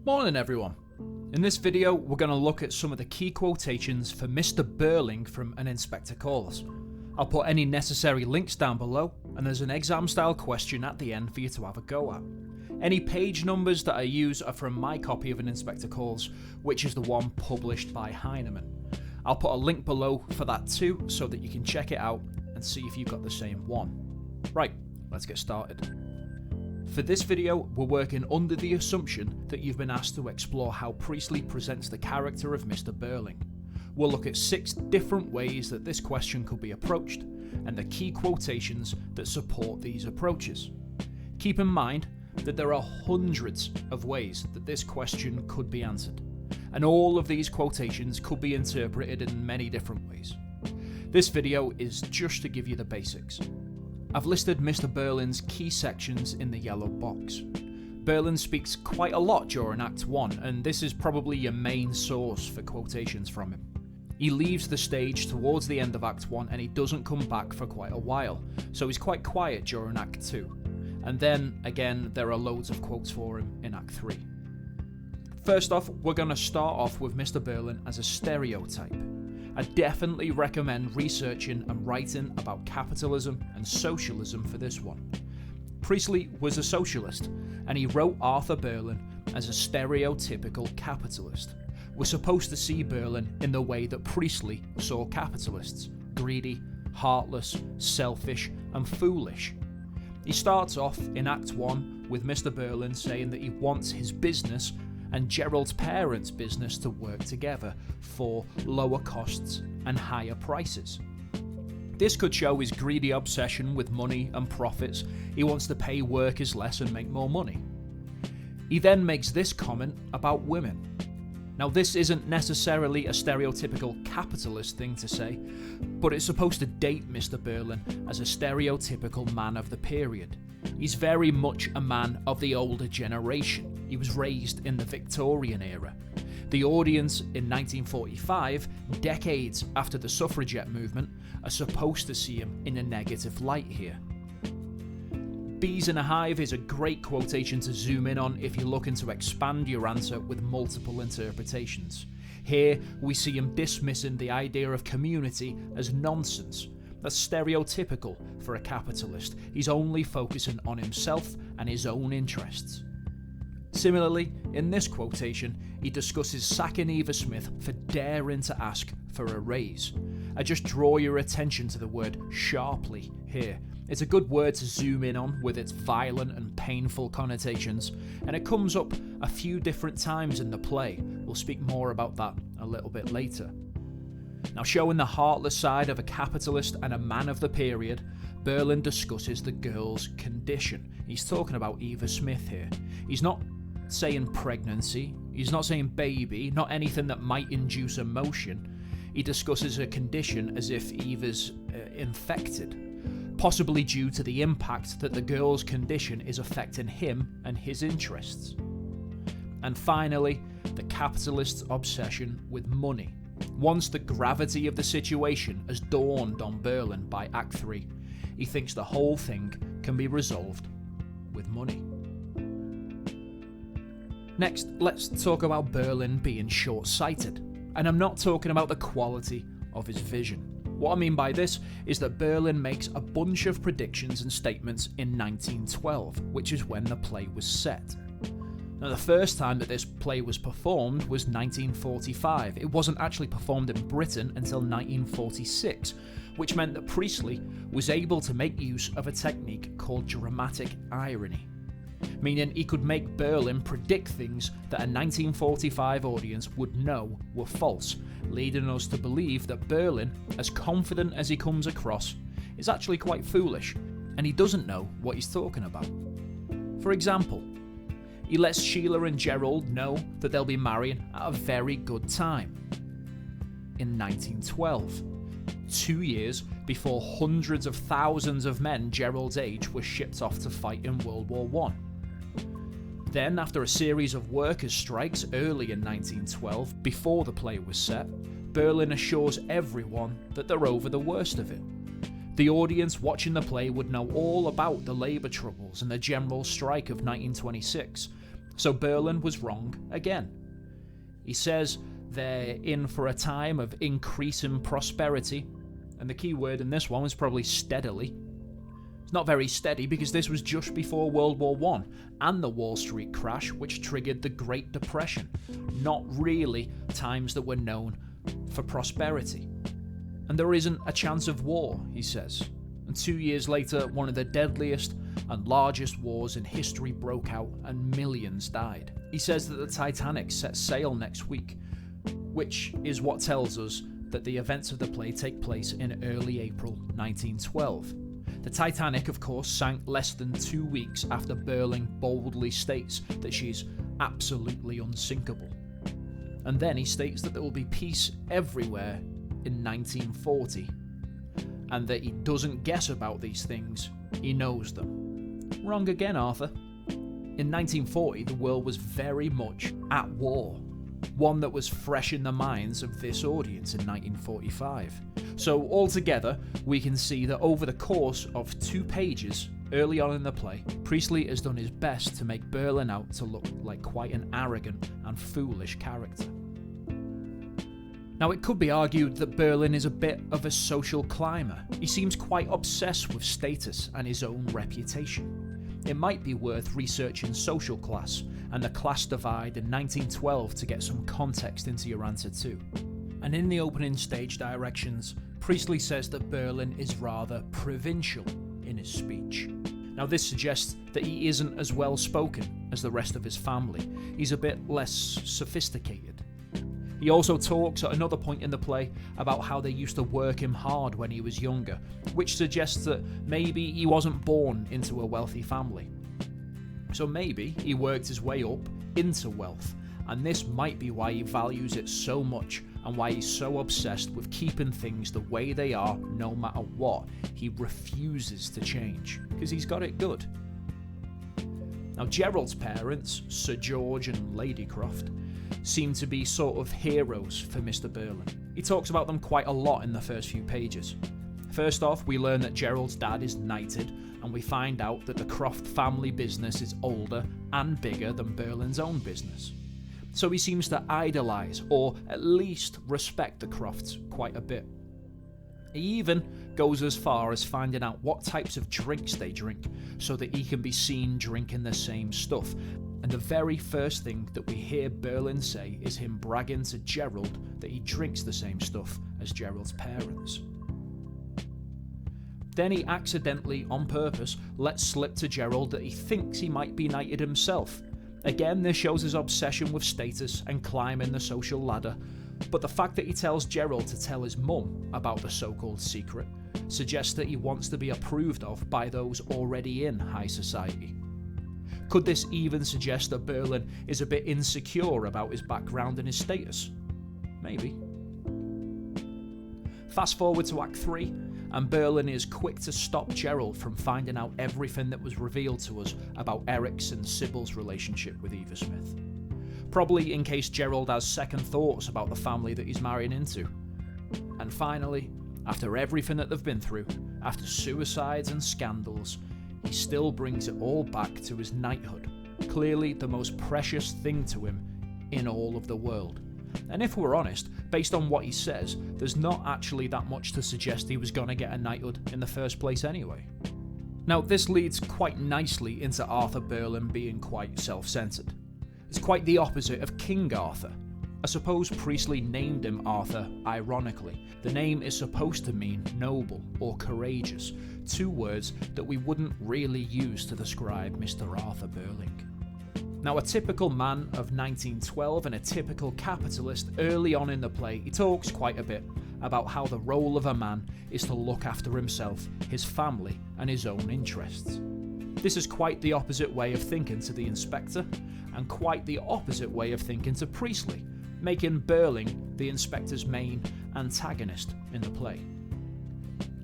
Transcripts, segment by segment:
Morning everyone. In this video we're going to look at some of the key quotations for Mr Birling from An Inspector Calls. I'll put any necessary links down below, and there's an exam style question at the end for you to have a go at. Any page numbers that I use are from my copy of An Inspector Calls, which is the one published by Heinemann. I'll put a link below for that too, so that you can check it out and see if you've got the same one. Right, let's get started. For this video, we're working under the assumption that you've been asked to explore how Priestley presents the character of Mr Birling. We'll look at 6 different ways that this question could be approached, and the key quotations that support these approaches. Keep in mind that there are hundreds of ways that this question could be answered, and all of these quotations could be interpreted in many different ways. This video is just to give you the basics. I've listed Mr Birling's key sections in the yellow box. Birling speaks quite a lot during Act 1, and this is probably your main source for quotations from him. He leaves the stage towards the end of Act 1 and he doesn't come back for quite a while, so he's quite quiet during Act 2. And then, again, there are loads of quotes for him in Act 3. First off, we're going to start off with Mr Birling as a stereotype. I definitely recommend researching and writing about capitalism and socialism for this one. Priestley was a socialist, and he wrote Arthur Birling as a stereotypical capitalist. We're supposed to see Birling in the way that Priestley saw capitalists: greedy, heartless, selfish, and foolish. He starts off in Act 1 with Mr Birling saying that he wants his business and Gerald's parents' business to work together for lower costs and higher prices. This could show his greedy obsession with money and profits. He wants to pay workers less and make more money. He then makes this comment about women. Now, this isn't necessarily a stereotypical capitalist thing to say, but it's supposed to date Mr Birling as a stereotypical man of the period. He's very much a man of the older generation. He was raised in the Victorian era. The audience in 1945, decades after the suffragette movement, are supposed to see him in a negative light here. Bees in a hive is a great quotation to zoom in on if you're looking to expand your answer with multiple interpretations. Here we see him dismissing the idea of community as nonsense. That's stereotypical for a capitalist. He's only focusing on himself and his own interests. Similarly, in this quotation, he discusses sacking Eva Smith for daring to ask for a raise. I just draw your attention to the word sharply here. It's a good word to zoom in on with its violent and painful connotations, and it comes up a few different times in the play. We'll speak more about that a little bit later. Now, showing the heartless side of a capitalist and a man of the period, Birling discusses the girl's condition. He's talking about Eva Smith here. He's not saying pregnancy, he's not saying baby, not anything that might induce emotion. He discusses her condition as if Eva's infected, possibly due to the impact that the girl's condition is affecting him and his interests. And finally, the capitalist's obsession with money. Once the gravity of the situation has dawned on Birling by Act 3, he thinks the whole thing can be resolved with money. Next, let's talk about Birling being short-sighted. And I'm not talking about the quality of his vision. What I mean by this is that Birling makes a bunch of predictions and statements in 1912, which is when the play was set. Now, the first time that this play was performed was 1945. It wasn't actually performed in Britain until 1946, which meant that Priestley was able to make use of a technique called dramatic irony, meaning he could make Birling predict things that a 1945 audience would know were false, leading us to believe that Birling, as confident as he comes across, is actually quite foolish, and he doesn't know what he's talking about. For example, he lets Sheila and Gerald know that they'll be marrying at a very good time. In 1912, 2 years before hundreds of thousands of men Gerald's age were shipped off to fight in World War I. Then, after a series of workers' strikes early in 1912, before the play was set, Birling assures everyone that they're over the worst of it. The audience watching the play would know all about the labour troubles and the general strike of 1926, So Birling was wrong again. He says they're in for a time of increasing prosperity, and the key word in this one was probably steadily. It's not very steady because this was just before World War I and the Wall Street crash, which triggered the Great Depression. Not really times that were known for prosperity. And there isn't a chance of war, he says. And 2 years later, one of the deadliest and largest wars in history broke out and millions died. He says that the Titanic sets sail next week, which is what tells us that the events of the play take place in early April 1912. The Titanic, of course, sank less than 2 weeks after Birling boldly states that she's absolutely unsinkable. And then he states that there will be peace everywhere in 1940, and that he doesn't guess about these things, he knows them. Wrong again, Arthur. In 1940, the world was very much at war, one that was fresh in the minds of this audience in 1945. So altogether, we can see that over the course of 2 pages, early on in the play, Priestley has done his best to make Birling out to look like quite an arrogant and foolish character. Now, it could be argued that Birling is a bit of a social climber. He seems quite obsessed with status and his own reputation. It might be worth researching social class and the class divide in 1912 to get some context into your answer too. And in the opening stage directions, Priestley says that Birling is rather provincial in his speech. Now, this suggests that he isn't as well spoken as the rest of his family. He's a bit less sophisticated. He also talks at another point in the play about how they used to work him hard when he was younger, which suggests that maybe he wasn't born into a wealthy family. So maybe he worked his way up into wealth, and this might be why he values it so much and why he's so obsessed with keeping things the way they are no matter what. He refuses to change because he's got it good. Now, Gerald's parents, Sir George and Lady Croft, seem to be sort of heroes for Mr Birling. He talks about them quite a lot in the first few pages. First off, we learn that Gerald's dad is knighted, and we find out that the Croft family business is older and bigger than Birling's own business. So he seems to idolise, or at least respect, the Crofts quite a bit. He even goes as far as finding out what types of drinks they drink, so that he can be seen drinking the same stuff. And the very first thing that we hear Birling say is him bragging to Gerald that he drinks the same stuff as Gerald's parents. Then he accidentally, on purpose, lets slip to Gerald that he thinks he might be knighted himself. Again, this shows his obsession with status and climbing the social ladder, but the fact that he tells Gerald to tell his mum about the so-called secret suggests that he wants to be approved of by those already in high society. Could this even suggest that Birling is a bit insecure about his background and his status? Maybe. Fast forward to Act 3, and Birling is quick to stop Gerald from finding out everything that was revealed to us about Eric's and Sybil's relationship with Eva Smith. Probably in case Gerald has second thoughts about the family that he's marrying into. And finally, after everything that they've been through, after suicides and scandals, he still brings it all back to his knighthood, clearly the most precious thing to him in all of the world. And if we're honest, based on what he says, there's not actually that much to suggest he was going to get a knighthood in the first place anyway. Now, this leads quite nicely into Arthur Birling being quite self-centered. It's quite the opposite of King Arthur. I suppose Priestley named him Arthur ironically. The name is supposed to mean noble or courageous, 2 words that we wouldn't really use to describe Mr Arthur Birling. Now, a typical man of 1912 and a typical capitalist, early on in the play, he talks quite a bit about how the role of a man is to look after himself, his family, and his own interests. This is quite the opposite way of thinking to the inspector, and quite the opposite way of thinking to Priestley, making Birling the inspector's main antagonist in the play.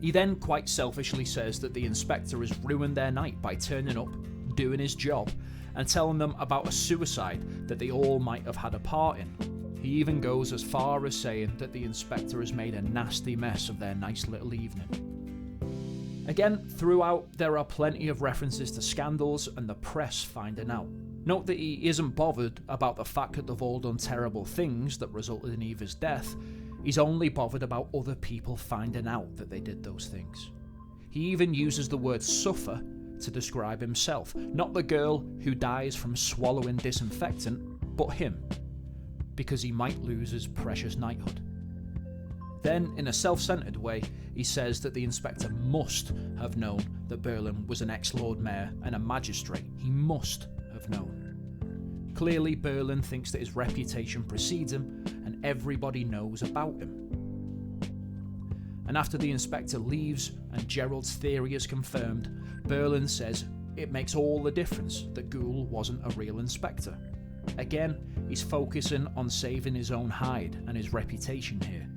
He then quite selfishly says that the inspector has ruined their night by turning up, doing his job, and telling them about a suicide that they all might have had a part in. He even goes as far as saying that the inspector has made a nasty mess of their nice little evening. Again, throughout, there are plenty of references to scandals and the press finding out. Note that he isn't bothered about the fact that they've all done terrible things that resulted in Eva's death. He's only bothered about other people finding out that they did those things. He even uses the word suffer to describe himself, not the girl who dies from swallowing disinfectant, but him, because he might lose his precious knighthood. Then, in a self-centred way, he says that the inspector must have known that Birling was an ex-Lord Mayor and a magistrate. He must have known. Clearly, Birling thinks that his reputation precedes him, and everybody knows about him. And after the inspector leaves and Gerald's theory is confirmed, Birling says it makes all the difference that Gould wasn't a real inspector. Again, he's focusing on saving his own hide and his reputation here.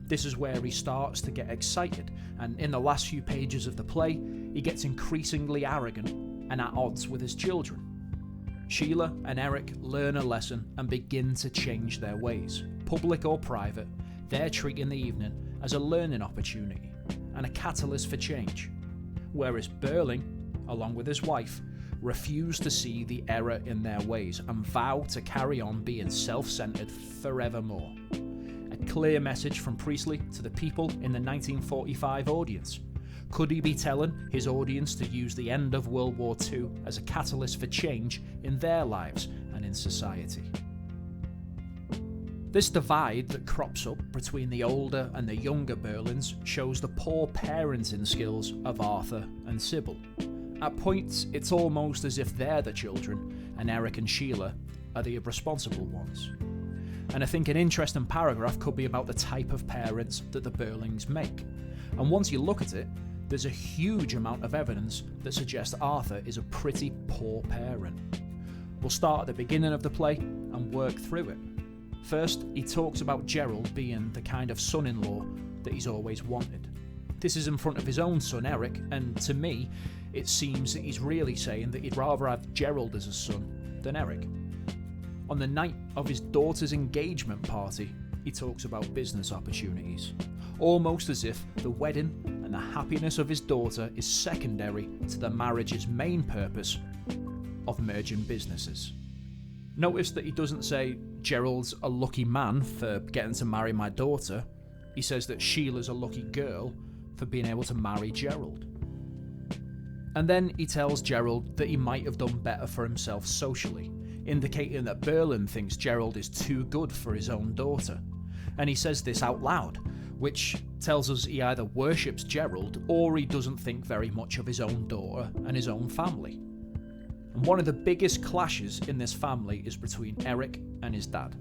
This is where he starts to get excited, and in the last few pages of the play, he gets increasingly arrogant and at odds with his children. Sheila and Eric learn a lesson and begin to change their ways. Public or private, they're treating the evening as a learning opportunity and a catalyst for change. Whereas Birling, along with his wife, refuse to see the error in their ways and vow to carry on being self-centred forevermore. A clear message from Priestley to the people in the 1945 audience. Could he be telling his audience to use the end of World War II as a catalyst for change in their lives and in society? This divide that crops up between the older and the younger Birlings shows the poor parenting skills of Arthur and Sybil. At points, it's almost as if they're the children and Eric and Sheila are the irresponsible ones. And I think an interesting paragraph could be about the type of parents that the Birlings make. And once you look at it, there's a huge amount of evidence that suggests Arthur is a pretty poor parent. We'll start at the beginning of the play and work through it. First, he talks about Gerald being the kind of son-in-law that he's always wanted. This is in front of his own son Eric, and to me, it seems that he's really saying that he'd rather have Gerald as a son than Eric. On the night of his daughter's engagement party, he talks about business opportunities, almost as if the wedding and the happiness of his daughter is secondary to the marriage's main purpose of merging businesses. Notice that he doesn't say, Gerald's a lucky man for getting to marry my daughter. He says that Sheila's a lucky girl for being able to marry Gerald. And then he tells Gerald that he might have done better for himself socially, indicating that Birling thinks Gerald is too good for his own daughter. And he says this out loud, which tells us he either worships Gerald or he doesn't think very much of his own daughter and his own family. And one of the biggest clashes in this family is between Eric and his dad.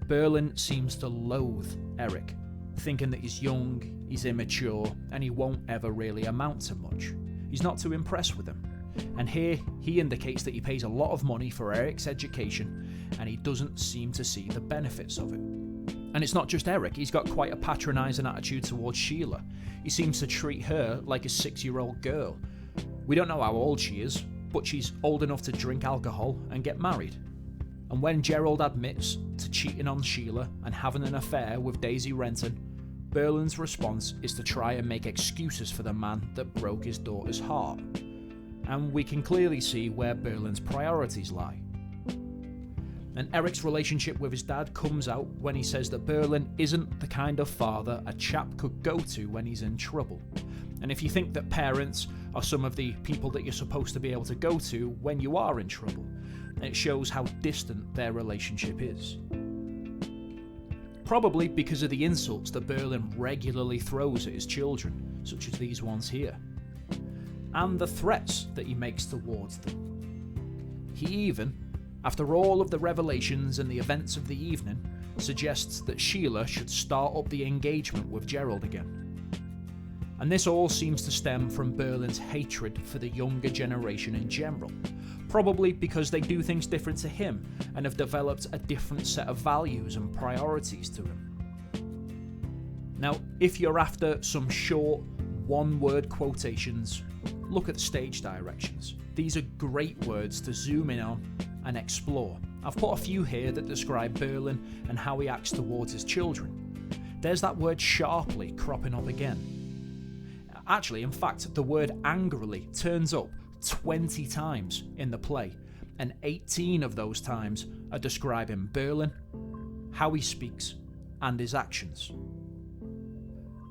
Birling seems to loathe Eric, thinking that he's young, he's immature, and he won't ever really amount to much. He's not too impressed with him. And here he indicates that he pays a lot of money for Eric's education and he doesn't seem to see the benefits of it. And it's not just Eric, he's got quite a patronising attitude towards Sheila. He seems to treat her like a 6-year-old girl. We don't know how old she is, but she's old enough to drink alcohol and get married. And when Gerald admits to cheating on Sheila and having an affair with Daisy Renton, Birling's response is to try and make excuses for the man that broke his daughter's heart. And we can clearly see where Birling's priorities lie. And Eric's relationship with his dad comes out when he says that Birling isn't the kind of father a chap could go to when he's in trouble. And if you think that parents are some of the people that you're supposed to be able to go to when you are in trouble, it shows how distant their relationship is. Probably because of the insults that Birling regularly throws at his children, such as these ones here, and the threats that he makes towards them. He even, after all of the revelations and the events of the evening, suggests that Sheila should start up the engagement with Gerald again. And this all seems to stem from Birling's hatred for the younger generation in general, probably because they do things different to him and have developed a different set of values and priorities to him. Now, if you're after some short, one-word quotations, look at the stage directions. These are great words to zoom in on and explore. I've put a few here that describe Birling and how he acts towards his children. There's that word sharply cropping up again. Actually, in fact, the word angrily turns up 20 times in the play, and 18 of those times are describing Birling, how he speaks, and his actions.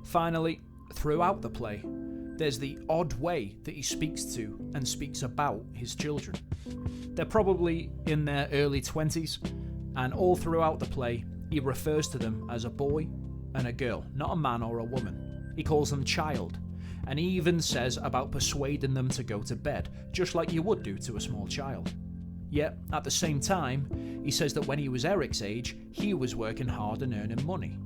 Finally, throughout the play, there's the odd way that he speaks to and speaks about his children. They're probably in their early 20s, and all throughout the play, he refers to them as a boy and a girl, not a man or a woman. He calls them child, and he even says about persuading them to go to bed, just like you would do to a small child. Yet, at the same time, he says that when he was Eric's age, he was working hard and earning money.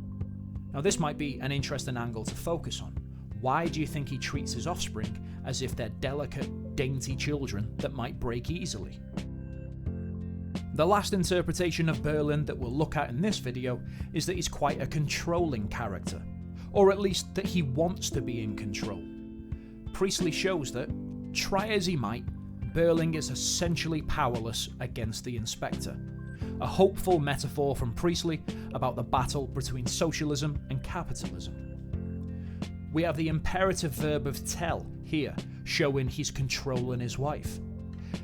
Now, this might be an interesting angle to focus on. Why do you think he treats his offspring as if they're delicate, dainty children that might break easily? The last interpretation of Birling that we'll look at in this video is that he's quite a controlling character, or at least that he wants to be in control. Priestley shows that, try as he might, Birling is essentially powerless against the inspector. A hopeful metaphor from Priestley about the battle between socialism and capitalism. We have the imperative verb of tell here, showing he's controlling his wife.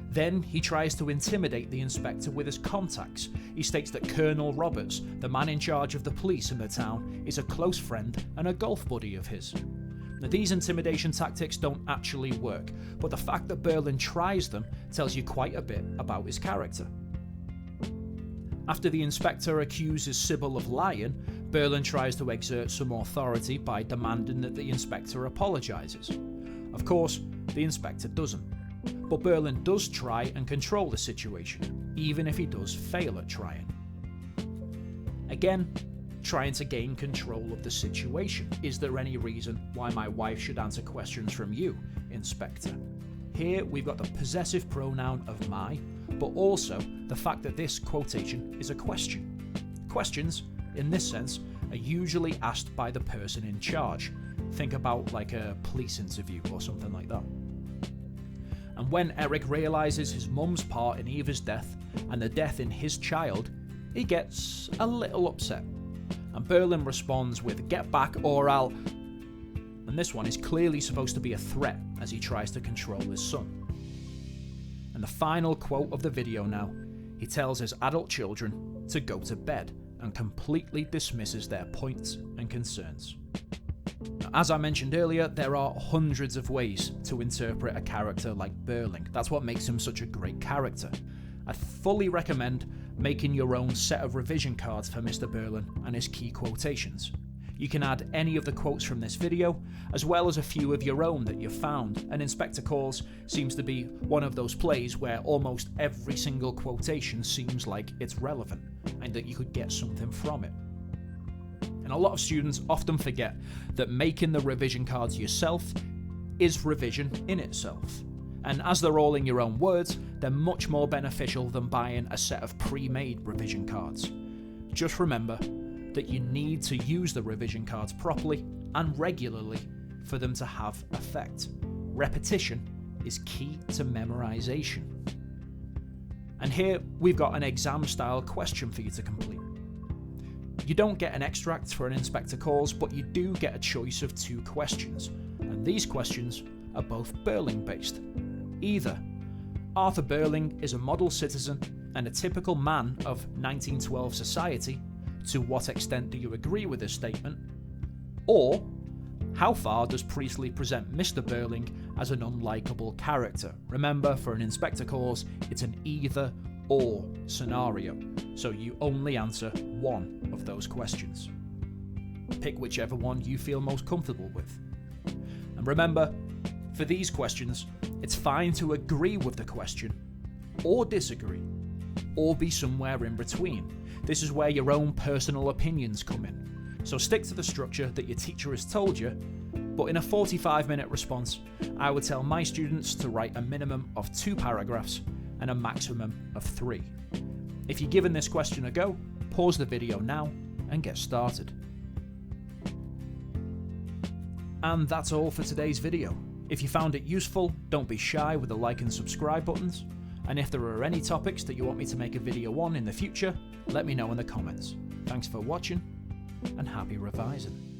Then he tries to intimidate the inspector with his contacts. He states that Colonel Roberts, the man in charge of the police in the town, is a close friend and a golf buddy of his. Now, these intimidation tactics don't actually work, but the fact that Birling tries them tells you quite a bit about his character. After the inspector accuses Sybil of lying, Birling tries to exert some authority by demanding that the inspector apologises. Of course, the inspector doesn't, but Birling does try and control the situation, even if he does fail at trying. Again, trying to gain control of the situation. Is there any reason why my wife should answer questions from you, Inspector? Here we've got the possessive pronoun of my, but also the fact that this quotation is a question. Questions, in this sense, are usually asked by the person in charge. Think about like a police interview or something like that. And when Eric realises his mum's part in Eva's death and the death in his child, he gets a little upset. And Birling responds with, "Get back or I'll..." And this one is clearly supposed to be a threat as he tries to control his son. And the final quote of the video now, he tells his adult children to go to bed and completely dismisses their points and concerns. Now, as I mentioned earlier, there are hundreds of ways to interpret a character like Birling. That's what makes him such a great character. I fully recommend making your own set of revision cards for Mr Birling and his key quotations. You can add any of the quotes from this video, as well as a few of your own that you've found, and Inspector Calls seems to be one of those plays where almost every single quotation seems like it's relevant, and that you could get something from it. And a lot of students often forget that making the revision cards yourself is revision in itself. And as they're all in your own words, they're much more beneficial than buying a set of pre-made revision cards. Just remember that you need to use the revision cards properly and regularly for them to have effect. Repetition is key to memorization. And here we've got an exam-style question for you to complete. You don't get an extract for an Inspector Calls, but you do get a choice of 2 questions, and these questions are both Birling-based. Either Arthur Birling is a model citizen and a typical man of 1912 society. To what extent do you agree with this statement? Or, how far does Priestley present Mr Birling as an unlikable character? Remember, for an Inspector Calls, it's an either-or scenario, so you only answer one of those questions. Pick whichever one you feel most comfortable with. And remember, for these questions, it's fine to agree with the question, or disagree, or be somewhere in between. This is where your own personal opinions come in. So stick to the structure that your teacher has told you, but in a 45-minute response, I would tell my students to write a minimum of 2 paragraphs and a maximum of 3. If you're giving this question a go, pause the video now and get started. And that's all for today's video. If you found it useful, don't be shy with the like and subscribe buttons. And if there are any topics that you want me to make a video on in the future, let me know in the comments. Thanks for watching, and happy revising.